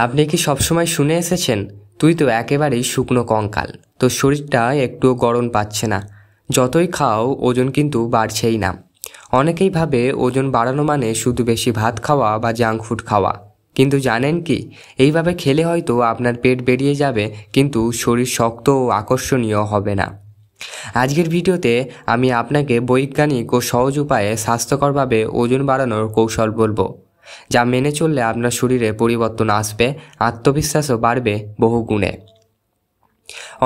আপনি কি সবসময় শুনে এসেছেন, তুই তো একেবারেই শুকনো কঙ্কাল, তোর শরীরটা একটুও গড়ন পাচ্ছে না, যতই খাও ওজন কিন্তু বাড়ছেই না। অনেকেই ভাবে ওজন বাড়ানো মানে শুধু বেশি ভাত খাওয়া বা জাঙ্ক ফুড খাওয়া, কিন্তু জানেন কি, এইভাবে খেলে হয়তো আপনার পেট বেরিয়ে যাবে, কিন্তু শরীর শক্ত ও আকর্ষণীয় হবে না। আজকের ভিডিওতে আমি আপনাকে বৈজ্ঞানিক ও সহজ উপায়ে স্বাস্থ্যকরভাবে ওজন বাড়ানোর কৌশল বলবো, যা মেনে চললে আপনার শরীরে পরিবর্তন আসবে, আত্মবিশ্বাসও বাড়বে বহু গুণে।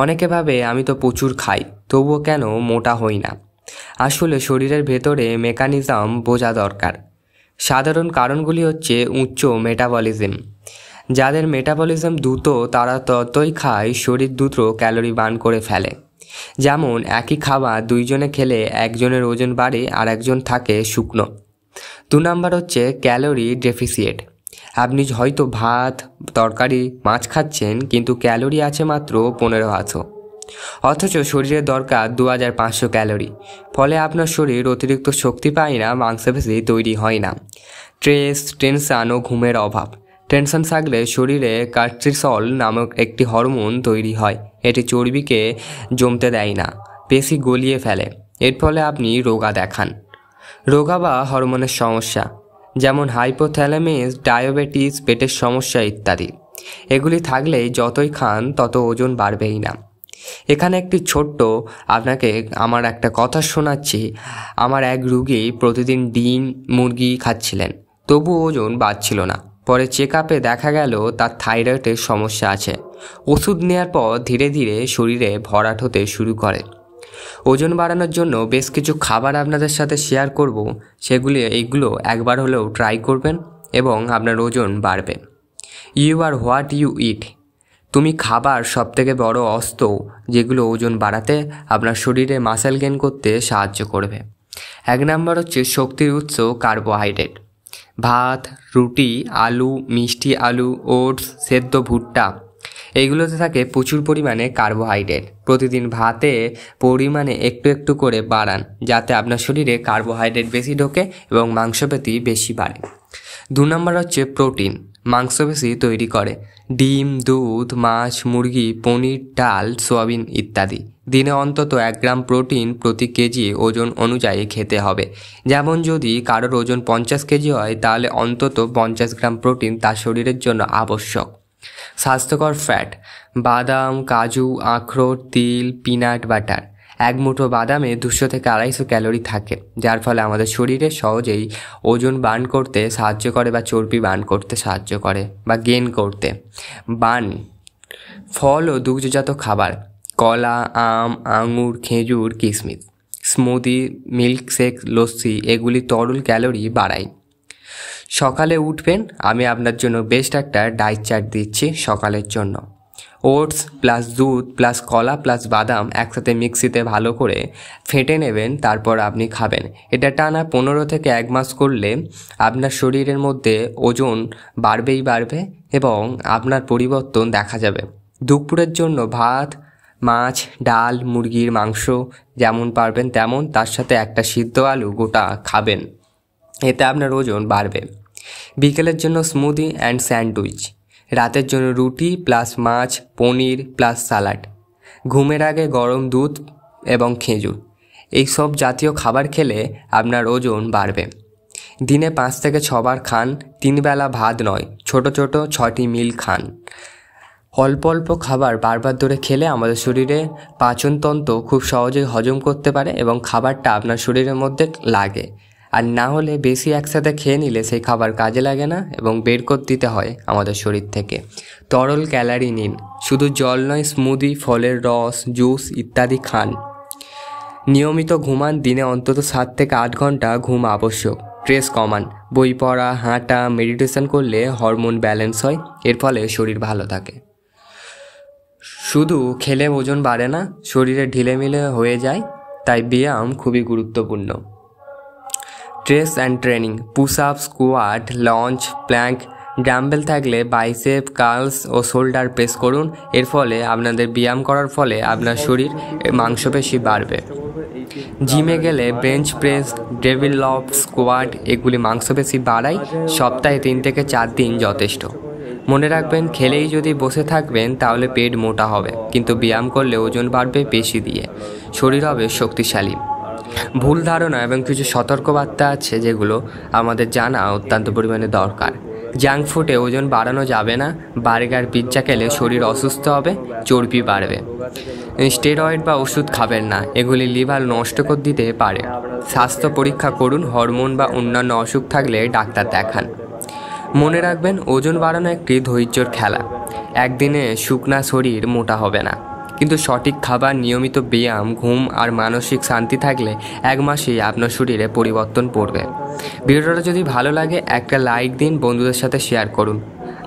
অনেকে ভাবে আমি তো প্রচুর খাই, তবুও কেন মোটা হই না। আসলে শরীরের ভেতরে মেকানিজম বোঝা দরকার। সাধারণ কারণগুলি হচ্ছে উচ্চ মেটাবলিজম। যাদের মেটাবলিজম দ্রুত তারা ততই খায়, শরীর দ্রুত ক্যালোরি বার্ন করে ফেলে। যেমন একই খাবার দুইজনে খেলে একজনের ওজন বাড়ে আর একজন থাকে শুকনো। 2 নাম্বার হচ্ছে ক্যালোরি ডেফিসিয়েট। আপনি হয়তো ভাত, তরকারি, মাছ খাচ্ছেন, কিন্তু ক্যালোরি আছে মাত্র 1500, অথচ শরীরের দরকার 2500 ক্যালোরি। ফলে আপনার শরীর অতিরিক্ত শক্তি পায় না, মাংসপেশি তৈরি হয় না। স্ট্রেস, টেনশন ও ঘুমের অভাব। টেনশন থাকলে শরীরে কর্টিসল নামক একটি হরমোন তৈরি হয়। এটি চর্বিকে জমতে দেয় না, পেশি গলিয়ে ফেলে। এর ফলে আপনি রোগা দেখান। রোগা বা হরমোনের সমস্যা, যেমন হাইপোথ্যালামিস, ডায়াবেটিস, পেটের সমস্যা ইত্যাদি। এগুলি থাকলে যতই খান তত ওজন বাড়বেই না। এখানে একটি ছোট্ট আপনাকে আমার একটা কথা শোনাচ্ছি। আমার এক রুগী প্রতিদিন ডিম, মুরগি খাচ্ছিলেন, তবু ওজন বাড়ছিল না। পরে চেক আপে দেখা গেল তার থাইরয়েডের সমস্যা আছে। ওষুধ নেওয়ার পর ধীরে ধীরে শরীরে ভরাট হতে শুরু করে। ওজন বাড়ানোর জন্য বেশ কিছু খাবার আপনাদের সাথে শেয়ার করব, এইগুলো একবার হলেও ট্রাই করবেন এবং আপনার ওজন বাড়বে। ইউ আর হোয়াট ইউ ইট। তুমি খাবার সবথেকে বড় অস্ত্র, যেগুলো ওজন বাড়াতে, আপনার শরীরে মাসেল গেইন করতে সাহায্য করবে। 1 নাম্বার হচ্ছে শক্তির উৎস কার্বোহাইড্রেট। ভাত, রুটি, আলু, মিষ্টি আলু, ওটস, সেদ্ধ ভুট্টা, এইগুলোতে থাকে প্রচুর পরিমাণে কার্বোহাইড্রেট। প্রতিদিন ভাতে পরিমাণে একটু একটু করে বাড়ান, যাতে আপনার শরীরে কার্বোহাইড্রেট বেশি ঢোকে এবং মাংসপেশি বেশি বাড়ে। 2 নাম্বার হচ্ছে প্রোটিন। মাংসপেশি তৈরি করে ডিম, দুধ, মাছ, মুরগি, পনির, ডাল, সোয়াবিন ইত্যাদি। দিনে অন্তত 1 গ্রাম প্রোটিন প্রতি কেজি ওজন অনুযায়ী খেতে হবে। যেমন যদি কারোর ওজন 50 কেজি হয়, তাহলে অন্তত 50 গ্রাম প্রোটিন তার শরীরের জন্য আবশ্যক। স্বাস্থ্যকর ফ্যাট, বাদাম, কাজু, আখরোট, তিল, পিনাট বাটার। 1 মুঠো বাদামে 200 থেকে 250 ক্যালোরি থাকে, যার ফলে আমাদের শরীরে সহজেই ওজন বার্ন করতে সাহায্য করে বা চর্বি বার্ন করতে সাহায্য করে বা গেইন করতে। ফল ও দুগ্ধজাত খাবার, কলা, আম, আঙুর, খেজুর, কিশমিশ। স্মুদি, মিল্কশেক, লস্যি, এগুলি তরল ক্যালোরি বাড়ায়। সকালে উঠবেন, আমি আপনার জন্য বেস্ট একটা ডায়েট চার্ট দিচ্ছি সকালের জন্য। ওটস প্লাস দুধ প্লাস কলা প্লাস বাদাম একসাথে মিক্সিতে ভালো করে ফেটে নেবেন, তারপর আপনি খাবেন। এটা টানা 15 থেকে 1 মাস করলে আপনার শরীরের মধ্যে ওজন বাড়বে এবং আপনার পরিবর্তন দেখা যাবে। দুপুরের জন্য ভাত, মাছ, ডাল, মুরগির মাংস যেমন পারবেন তেমন, তার সাথে একটা সিদ্ধ আলু গোটা খাবেন, এতে আপনার ওজন বাড়বে। বিকেলের জন্য স্মুদি অ্যান্ড স্যান্ডউইচ। রাতের জন্য রুটি প্লাস মাছ, পনির প্লাস সালাড। ঘুমের আগে গরম দুধ এবং খেজুর, এই সব জাতীয় খাবার খেলে আপনার ওজন বাড়বে। দিনে 5 থেকে 6 বার খান, 3 বেলা ভাত নয়, ছোট ছোট 6টি মিল খান। অল্প অল্প খাবার বারবার ধরে খেলে আমাদের শরীরে পাচনতন্ত্র খুব সহজেই হজম করতে পারে এবং খাবারটা আপনার শরীরের মধ্যে লাগে। আর না হলে বেশি একসাথে খেয়ে নিলে সেই খাবার কাজে লাগে না এবং বের করে দিতে হয় আমাদের শরীর থেকে। তরল ক্যালারি নিন, শুধু জল নয়, স্মুদি, ফলের রস, জুস ইত্যাদি খান। নিয়মিত ঘুমান, দিনে অন্তত 7 থেকে 8 ঘন্টা ঘুম আবশ্যক। স্ট্রেস কমান, বই পড়া, হাঁটা, মেডিটেশন করলে হরমোন ব্যালেন্স হয়, এর ফলে শরীর ভালো থাকে। শুধু খেলে ওজন বাড়ে না, শরীরে ঢিলেমিলে হয়ে যায়, তাই ব্যায়াম খুবই গুরুত্বপূর্ণ। Stress and training, push up, squat, lunge, plank, dumbbell থাকলে বাইসেপ, কার্লস ও শোল্ডার প্রেস করুন। এর ফলে আপনাদের ব্যায়াম করার ফলে আপনার শরীর মাংসপেশি বাড়বে। জিমে গেলে bench press, devil loft, squat এগুলি মাংসপেশি বাড়ায়। সপ্তাহে 3 থেকে 4 দিন যথেষ্ট। মনে রাখবেন, খেলেই যদি বসে থাকবেন তাহলে পেট মোটা হবে, কিন্তু ব্যায়াম করলে ওজন বাড়বে পেশি দিয়ে, শরীর হবে শক্তিশালী। ভুল ধারণা এবং কিছু সতর্কবার্তা আছে যেগুলো আমাদের জানা অত্যন্ত পরিমাণে দরকার। জাঙ্ক ফুডে ওজন বাড়ানো যাবে না। বার্গার পিৎজা খেলে শরীর অসুস্থ হবে, চর্বি বাড়বে। স্টেরয়েড বা ওষুধ খাবেন না, এগুলি লিভার নষ্ট করে দিতে পারে। স্বাস্থ্য পরীক্ষা করুন, হরমোন বা অন্যান্য অসুখ থাকলে ডাক্তার দেখান। মনে রাখবেন, ওজন বাড়ানো একটি ধৈর্যর খেলা। একদিনে শুকনা শরীর মোটা হবে না, কিন্তু সঠিক খাবার, নিয়মিত ব্যায়াম, ঘুম আর মানসিক শান্তি থাকলে 1 মাসেই আপনার শরীরে পরিবর্তন পড়বে। ভিডিওটা যদি ভালো লাগে একটা লাইক দিন, বন্ধুদের সাথে শেয়ার করুন,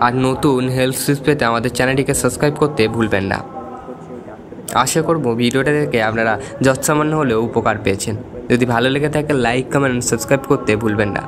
আর নতুন হেলথ টিপস পেতে আমাদের চ্যানেলটিকে সাবস্ক্রাইব করতে ভুলবেন না। আশা করব ভিডিওটা দেখে আপনারা যৎসামান্য হলেও উপকার পেয়েছেন। যদি ভালো লেগে থাকে লাইক, কমেন্ট, সাবস্ক্রাইব করতে ভুলবেন না।